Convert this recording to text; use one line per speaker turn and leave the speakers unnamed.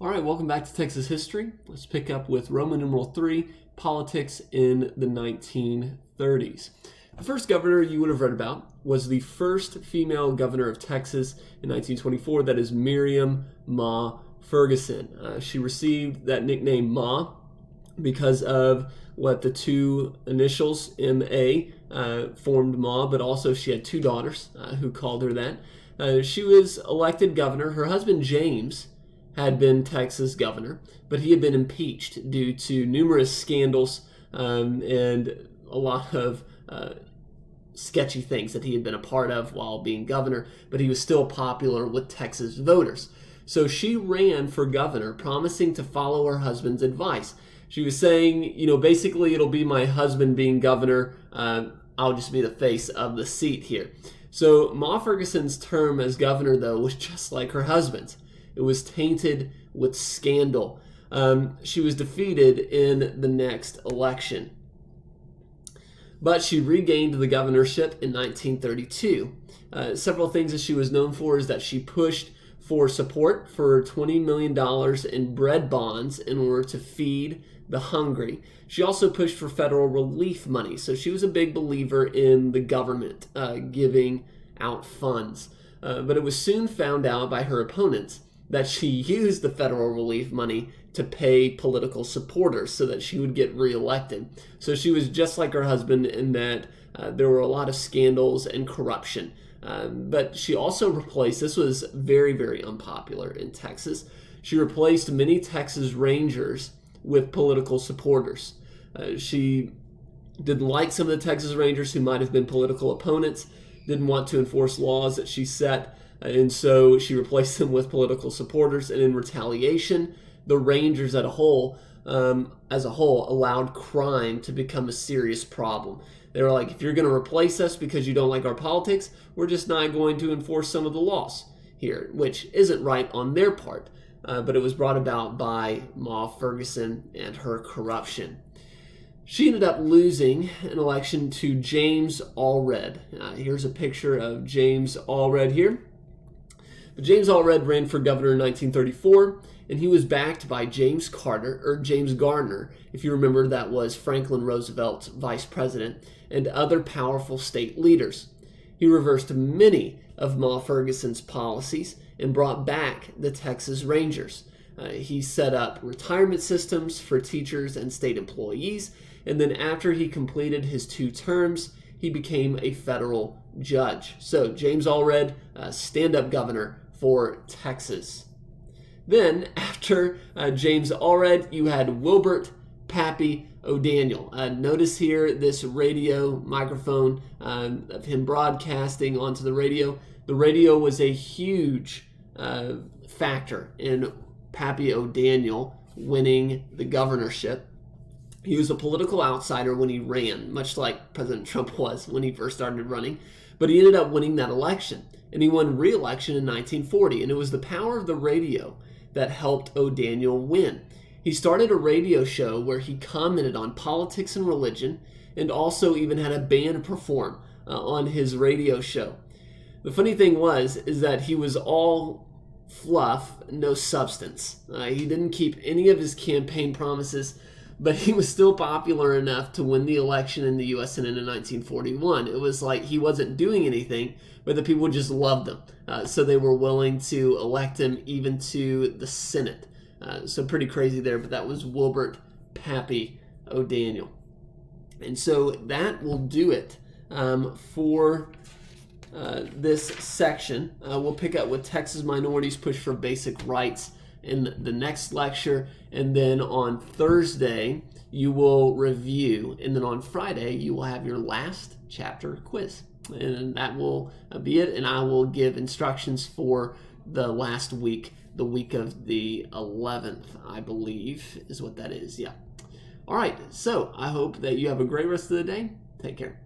All right, welcome back to Texas History. Let's pick up with Roman numeral 3, politics in the 1930s. The first governor you would have read about was the first female governor of Texas in 1924, that is Miriam Ma Ferguson. She received that nickname Ma because of what the two initials M.A. Formed Ma, but also she had two daughters who called her that. She was elected governor. Her husband James had been Texas governor, but he had been impeached due to numerous scandals and a lot of sketchy things that he had been a part of while being governor, but he was still popular with Texas voters. So she ran for governor, promising to follow her husband's advice. She was saying, basically it'll be my husband being governor. I'll just be the face of the seat here. So Ma Ferguson's term as governor, though, was just like her husband's. It was tainted with scandal. She was defeated in the next election. But she regained the governorship in 1932. Several things that she was known for is that she pushed for support for $20 million in bread bonds in order to feed the hungry. She also pushed for federal relief money. So she was a big believer in the government giving out funds. But it was soon found out by her opponents that she used the federal relief money to pay political supporters so that she would get reelected. So she was just like her husband in that there were a lot of scandals and corruption. But she also replaced, this was very, very unpopular in Texas, she replaced many Texas Rangers with political supporters. She didn't like some of the Texas Rangers who might have been political opponents, didn't want to enforce laws that she set, and so she replaced them with political supporters. And in retaliation, the Rangers as a whole allowed crime to become a serious problem. They were like, if you're going to replace us because you don't like our politics, we're just not going to enforce some of the laws here, which isn't right on their part. But it was brought about by Ma Ferguson and her corruption. She ended up losing an election to James Allred. Here's a picture of James Allred here. But James Allred ran for governor in 1934, and he was backed by James Garner, if you remember, that was Franklin Roosevelt's vice president, and other powerful state leaders. He reversed many of Ma Ferguson's policies and brought back the Texas Rangers. He set up retirement systems for teachers and state employees, and then after he completed his 2 terms, he became a federal judge. So James Allred, stand-up governor for Texas. Then, after James Allred, you had Wilbert Pappy O'Daniel. Notice here this radio microphone of him broadcasting onto the radio. The radio was a huge factor in Pappy O'Daniel winning the governorship. He was a political outsider when he ran, much like President Trump was when he first started running, but he ended up winning that election, and he won re-election in 1940, and it was the power of the radio that helped O'Daniel win. He started a radio show where he commented on politics and religion, and also even had a band perform on his radio show. The funny thing is that he was all fluff, no substance. He didn't keep any of his campaign promises, but he was still popular enough to win the election in the U.S. Senate in 1941. It was like he wasn't doing anything, but the people just loved him. So they were willing to elect him even to the Senate. So pretty crazy there, but that was Wilbert Pappy O'Daniel. And so that will do it for this section. We'll pick up with Texas minorities push for basic rights in the next lecture, and then on Thursday you will review, and then on Friday you will have your last chapter quiz, and that will be it. And I will give instructions for the last week, the week of the 11th, I believe is what that is. Yeah. All right, so I hope that you have a great rest of the day. Take care.